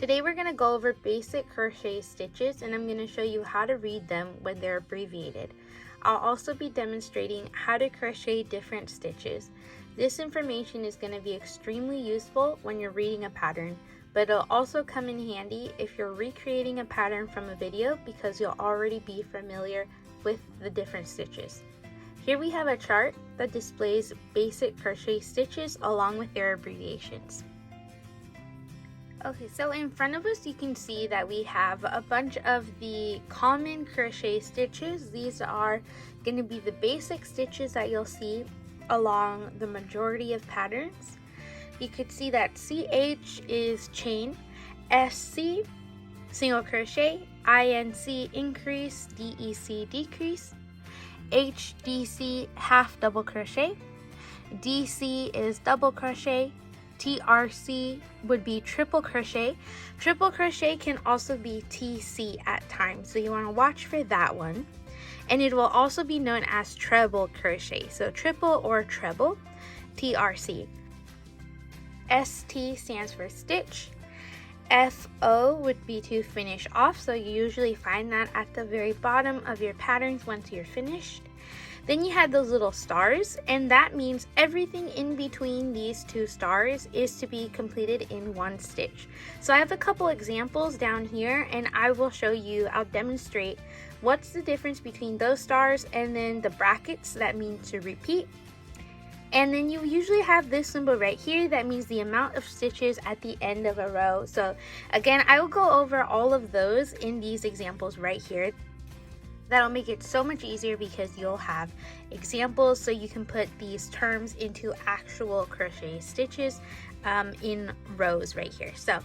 Today we're going to go over basic crochet stitches, and I'm going to show you how to read them when they're abbreviated. I'll also be demonstrating how to crochet different stitches. This information is going to be extremely useful when you're reading a pattern, but it'll also come in handy if you're recreating a pattern from a video because you'll already be familiar with the different stitches. Here we have a chart that displays basic crochet stitches along with their abbreviations. Okay, so in front of us you can see that we have a bunch of the common crochet stitches. These are going to be the basic stitches that you'll see along the majority of patterns. You could see that CH is chain, SC single crochet, INC increase, DEC decrease, HDC half double crochet, DC is double crochet, TRC would be triple crochet. Triple crochet can also be TC at times, so you want to watch for that one. And it will also be known as treble crochet, so triple or treble, TRC. ST stands for stitch. FO would be to finish off, so you usually find that at the very bottom of your patterns once you're finished. Then you have those little stars, and that means everything in between these two stars is to be completed in one stitch. So I have a couple examples down here, and I will show you, I'll demonstrate what's the difference between those stars and then the brackets that mean to repeat. And then you usually have this symbol right here that means the amount of stitches at the end of a row. So again, I will go over all of those in these examples right here. That'll make it so much easier because you'll have examples so you can put these terms into actual crochet stitches in rows right here. So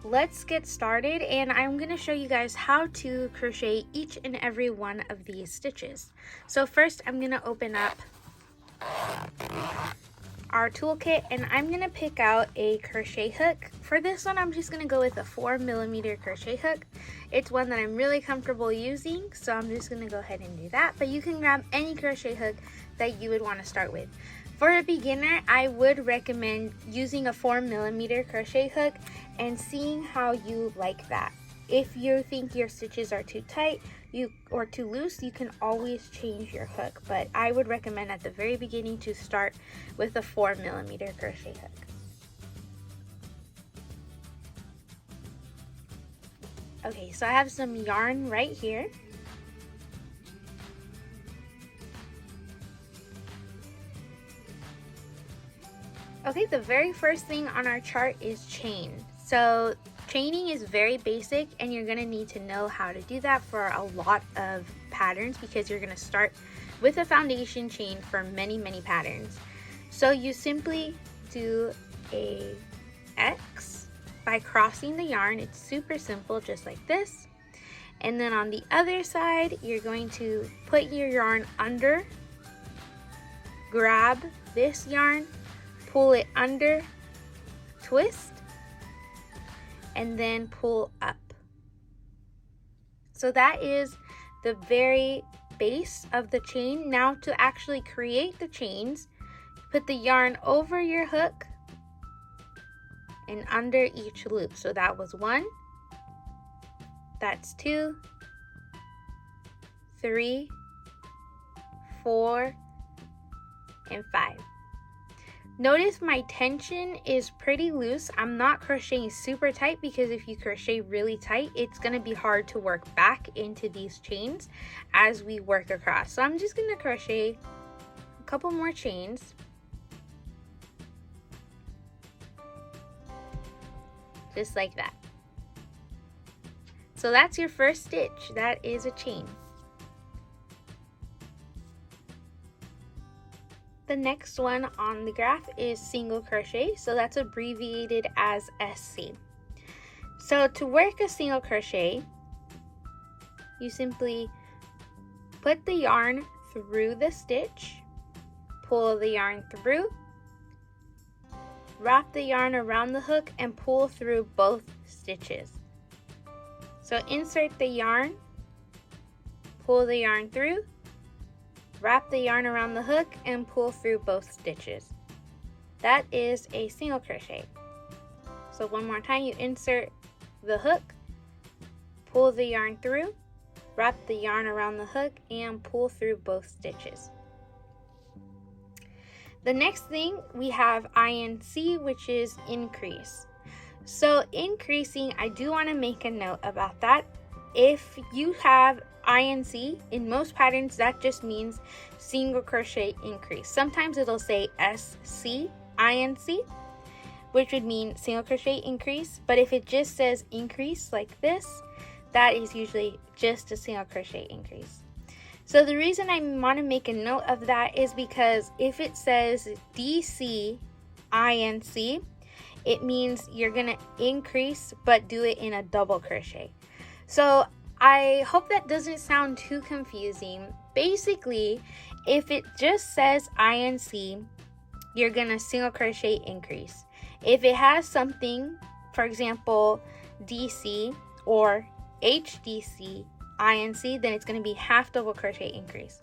let's get started, and I'm going to show you guys how to crochet each and every one of these stitches. So first I'm going to open up our toolkit, and I'm going to pick out a crochet hook. For this one I'm just going to go with a 4mm crochet hook. It's one that I'm really comfortable using, so I'm just going to go ahead and do that, but you can grab any crochet hook that you would want to start with. For a beginner, I would recommend using a 4mm crochet hook and seeing how you like that. If you think your stitches are too tight or too loose, you can always change your hook, but I would recommend at the very beginning to start with a 4mm crochet hook. Okay, so I have some yarn right here. Okay, the very first thing on our chart is chain. So chaining is very basic, and you're going to need to know how to do that for a lot of patterns because you're going to start with a foundation chain for many patterns. So you simply do a X by crossing the yarn. It's super simple, just like this. And then on the other side, you're going to put your yarn under, grab this yarn, pull it under, twist, and then pull up. So that is the very base of the chain. Now to actually create the chains, put the yarn over your hook and under each loop. So that was 1, that's 2, 3, 4, and 5. Notice my tension is pretty loose. I'm not crocheting super tight because if you crochet really tight, it's going to be hard to work back into these chains as we work across. So I'm just going to crochet a couple more chains. Just like that. So that's your first stitch. That is a chain. The next one on the graph is single crochet, so that's abbreviated as SC. So to work a single crochet, you simply put the yarn through the stitch, pull the yarn through, wrap the yarn around the hook, and pull through both stitches. So insert the yarn, pull the yarn through, wrap the yarn around the hook, and pull through both stitches. That is a single crochet. So one more time, you insert the hook, pull the yarn through, wrap the yarn around the hook, and pull through both stitches. The next thing we have INC, which is increase. So increasing, I do want to make a note about that. If you have INC in most patterns, that just means single crochet increase. Sometimes it'll say SC INC, which would mean single crochet increase, but if it just says increase like this, that is usually just a single crochet increase. So the reason I want to make a note of that is because if it says DC INC, it means you're gonna increase but do it in a double crochet. So I hope that doesn't sound too confusing. Basically, if it just says INC, you're gonna single crochet increase. If it has something, for example, DC or HDC INC, then it's going to be half double crochet increase.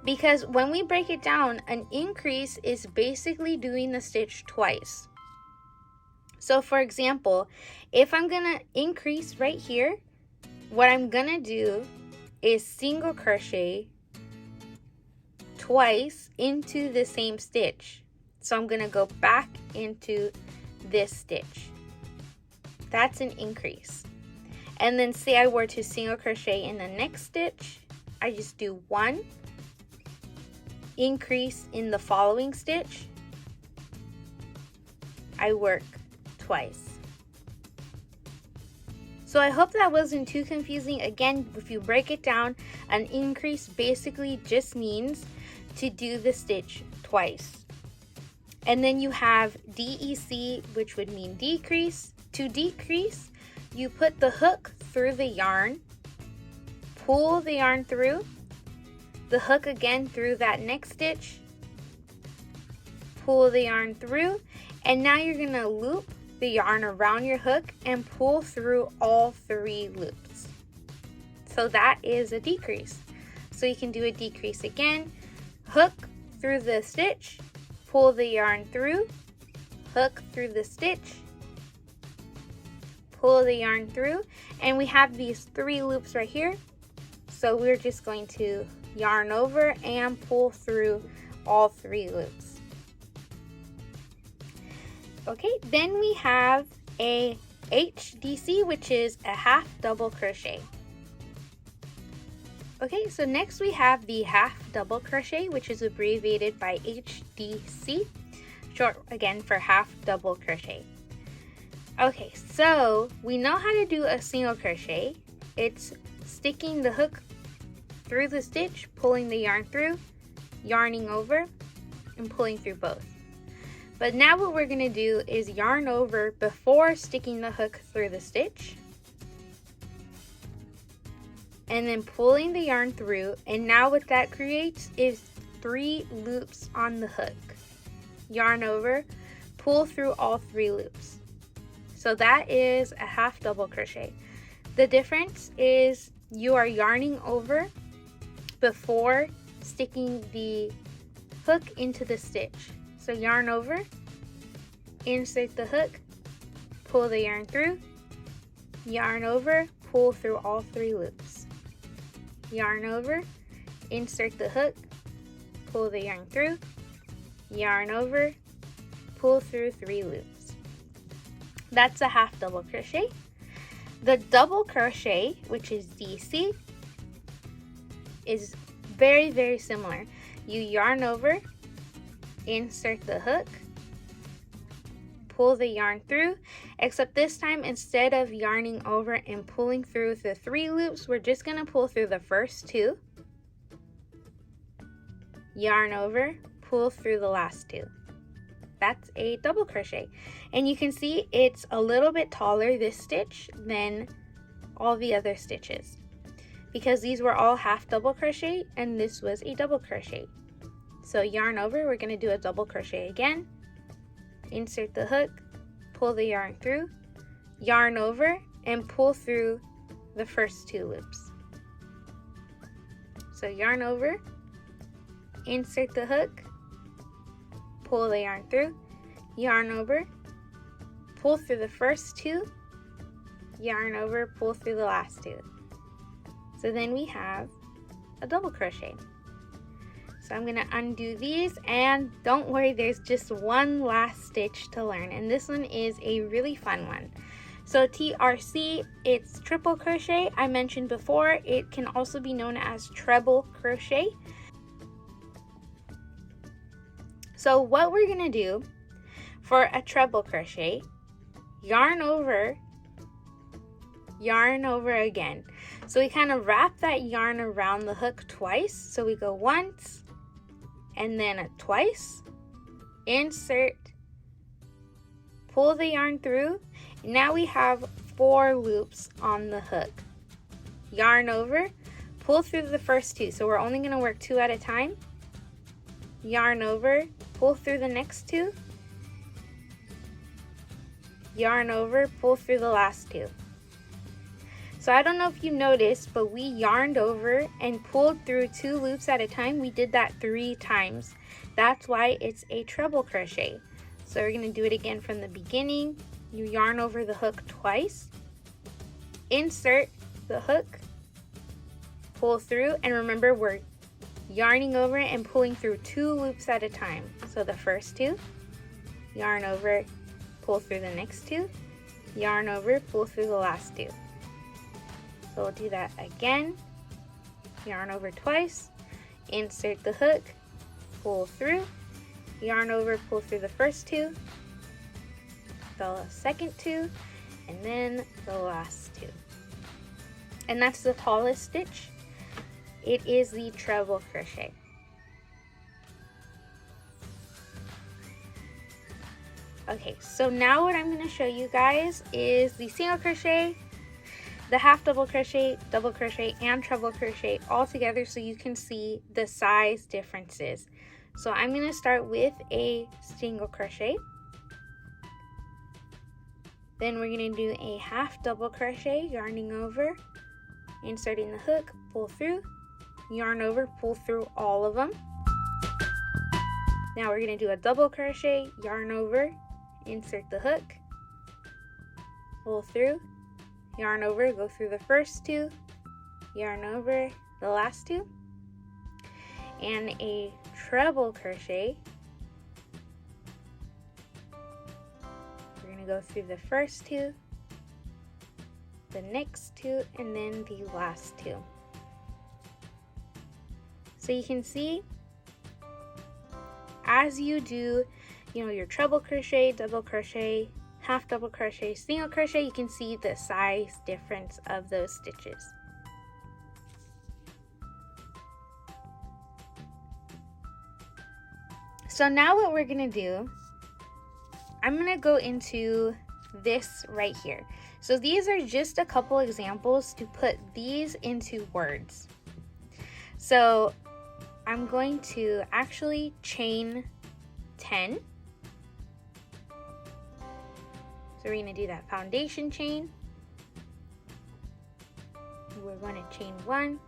Because when we break it down, an increase is basically doing the stitch twice. So for example, if I'm going to increase right here, what I'm going to do is single crochet twice into the same stitch. So I'm going to go back into this stitch. That's an increase. And then say I were to single crochet in the next stitch, I just do one, increase in the following stitch, I work twice. So I hope that wasn't too confusing. Again, if you break it down, an increase basically just means to do the stitch twice. And then you have DEC, which would mean decrease. To decrease, you put the hook through the yarn, pull the yarn through, the hook again through that next stitch, pull the yarn through, and now you're going to loop the yarn around your hook and pull through all 3 loops. So that is a decrease. So you can do a decrease again, hook through the stitch, pull the yarn through, hook through the stitch, pull the yarn through, and we have these 3 loops right here. So we're just going to yarn over and pull through all 3 loops. Okay, then we have a HDC, which is a half double crochet. Okay, so next we have the half double crochet, which is abbreviated by HDC, short again for half double crochet. Okay, so we know how to do a single crochet. It's sticking the hook through the stitch, pulling the yarn through, yarning over, and pulling through both. But now what we're going to do is yarn over before sticking the hook through the stitch, and then pulling the yarn through, and now what that creates is 3 loops on the hook. Yarn over, pull through all 3 loops. So that is a half double crochet. The difference is you are yarning over before sticking the hook into the stitch. So yarn over, insert the hook, pull the yarn through, yarn over, pull through all 3 loops. Yarn over, insert the hook, pull the yarn through, yarn over, pull through 3 loops. That's a half double crochet. The double crochet, which is DC, is very, very similar. You yarn over, insert the hook, pull the yarn through, except this time instead of yarning over and pulling through the 3 loops, we're just going to pull through the first 2, yarn over, pull through the last 2. That's a double crochet, and you can see it's a little bit taller, this stitch, than all the other stitches, because these were all half double crochet and this was a double crochet. So yarn over, we're going to do a double crochet again, insert the hook, pull the yarn through, yarn over, and pull through the first 2 loops. So yarn over, insert the hook, pull the yarn through, yarn over, pull through the first 2, yarn over, pull through the last 2. So then we have a double crochet. So I'm going to undo these, and don't worry, there's just one last stitch to learn, and this one is a really fun one. So TRC, it's triple crochet. I mentioned before, it can also be known as treble crochet. So what we're going to do for a treble crochet, yarn over again. So we kind of wrap that yarn around the hook twice. So we go once and then twice, insert, pull the yarn through. Now we have 4 loops on the hook. Yarn over, pull through the first 2. So we're only going to work 2 at a time. Yarn over, pull through the next 2. Yarn over, pull through the last 2. So I don't know if you noticed, but we yarned over and pulled through 2 loops at a time. We did that 3 times. That's why it's a treble crochet. So we're going to do it again from the beginning. You yarn over the hook twice, insert the hook, pull through, and remember we're yarning over and pulling through 2 loops at a time. So the first 2, yarn over, pull through the next 2, yarn over, pull through the last 2. So we'll do that again. Yarn over twice, insert the hook, pull through, yarn over, pull through the first 2, the second 2, and then the last 2. And that's the tallest stitch. It is the treble crochet. Okay, so now what I'm going to show you guys is the single crochet, the half double crochet, and treble crochet all together so you can see the size differences. So I'm going to start with a single crochet. Then we're going to do a half double crochet, yarning over, inserting the hook, pull through, yarn over, pull through all of them. Now we're going to do a double crochet, yarn over, insert the hook, pull through, yarn over, go through the first 2, yarn over the last 2, and a treble crochet. We're going to go through the first 2, the next 2, and then the last 2. So you can see as you do, your treble crochet, double crochet, half double crochet, single crochet, you can see the size difference of those stitches. So now what we're going to do, I'm going to go into this right here. So these are just a couple examples to put these into words. So I'm going to actually chain 10. So we're going to do that foundation chain. We're going to chain 1,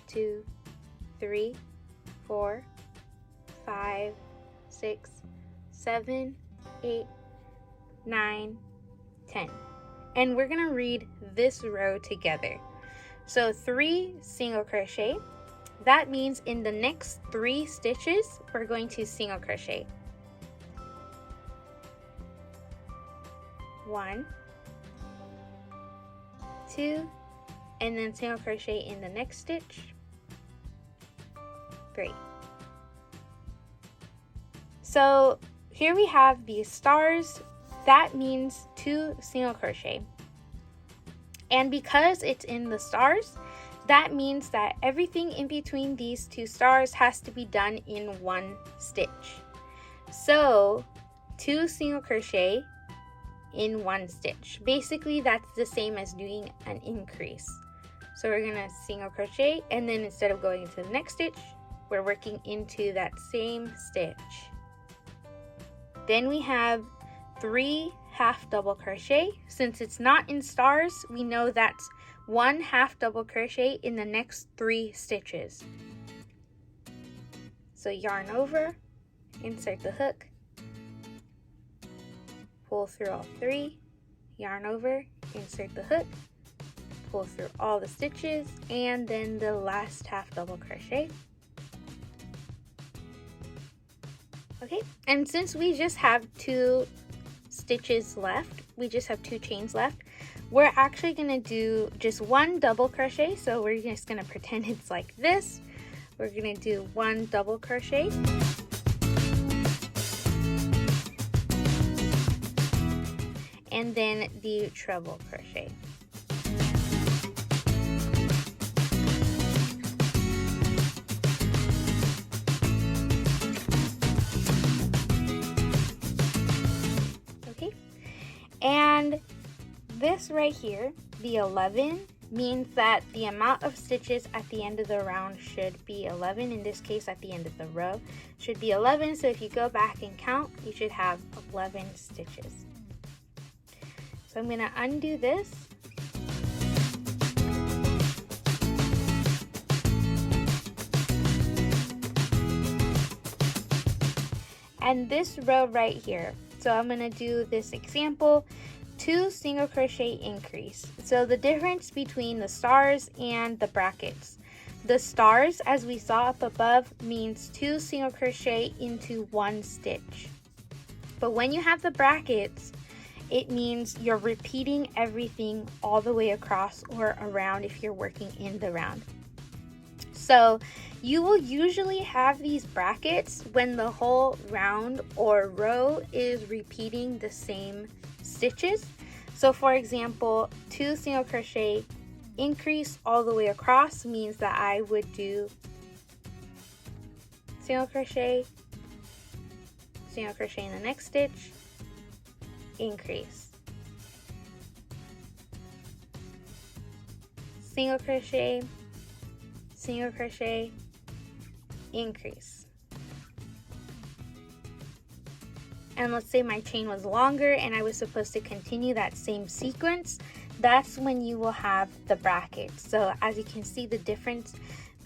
2, 3, 4, 5, 6, 7, 8, 9, 10. And we're going to read this row together. So 3 single crochet. That means in the next 3 stitches, we're going to single crochet. 1, 2, and then single crochet in the next stitch. 3. So here we have these stars. That means 2 single crochet. And because it's in the stars, that means that everything in between these 2 stars has to be done in 1 stitch. So 2 single crochet in 1 stitch. Basically, that's the same as doing an increase. So we're gonna single crochet, and then instead of going into the next stitch, we're working into that same stitch. Then we have 3 half double crochet. Since it's not in stars, we know that's 1 half double crochet in the next 3 stitches. So yarn over, insert the hook, pull through all 3, yarn over, insert the hook, pull through all the stitches, and then the last half double crochet. Okay, and since we just have 2 stitches left, we just have 2 chains left, we're actually going to do just 1 double crochet. So we're just going to pretend it's like this. We're going to do 1 double crochet, and then the treble crochet. Okay, and this right here, the 11, means that the amount of stitches at the end of the round should be 11. In this case, at the end of the row should be 11. So if you go back and count, you should have 11 stitches. So I'm going to undo this. And this row right here, so I'm going to do this example, 2 single crochet increase. So the difference between the stars and the brackets. The stars, as we saw up above, means 2 single crochet into 1 stitch. But when you have the brackets, it means you're repeating everything all the way across or around if you're working in the round. So you will usually have these brackets when the whole round or row is repeating the same stitches. So for example, 2 single crochet increase all the way across means that I would do single crochet in the next stitch, increase, single crochet, increase. And let's say my chain was longer and I was supposed to continue that same sequence, that's when you will have the brackets. So as you can see the difference,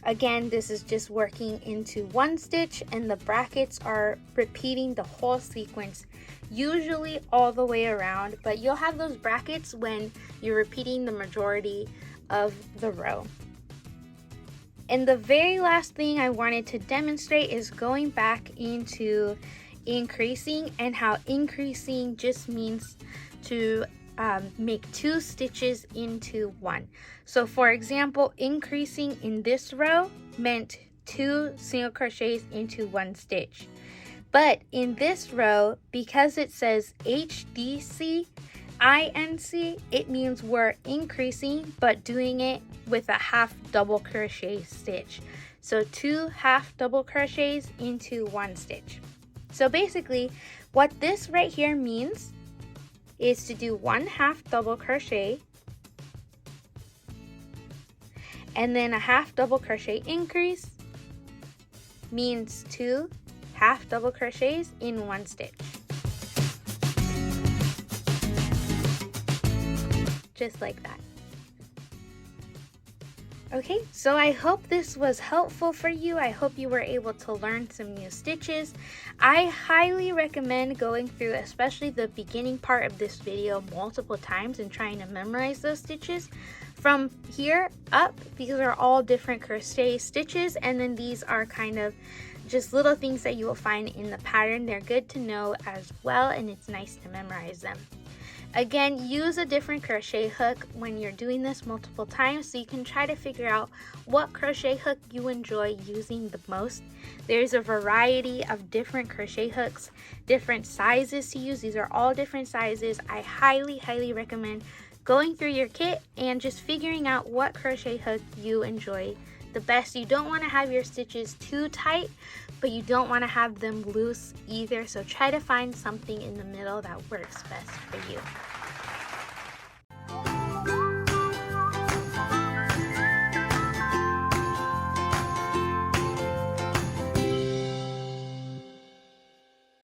again, this is just working into 1 stitch, and the brackets are repeating the whole sequence, usually all the way around, but you'll have those brackets when you're repeating the majority of the row. And the very last thing I wanted to demonstrate is going back into increasing, and how increasing just means to make 2 stitches into 1. So for example, increasing in this row meant 2 single crochets into 1 stitch. But in this row, because it says HDC INC, it means we're increasing but doing it with a half double crochet stitch. So 2 half double crochets into 1 stitch. So basically what this right here means is to do 1 half double crochet and then a half double crochet increase means 2 half double crochets in 1 stitch. Just like that. Okay, so I hope this was helpful for you. I hope you were able to learn some new stitches. I highly recommend going through especially the beginning part of this video multiple times and trying to memorize those stitches. From here up, these are all different crochet stitches, and then these are kind of just little things that you will find in the pattern. They're good to know as well, and it's nice to memorize them. Again, use a different crochet hook when you're doing this multiple times so you can try to figure out what crochet hook you enjoy using the most. There's a variety of different crochet hooks, different sizes to use. These are all different sizes. I highly recommend going through your kit and just figuring out what crochet hook you enjoy the best. You don't want to have your stitches too tight, but you don't want to have them loose either. So try to find something in the middle that works best for you.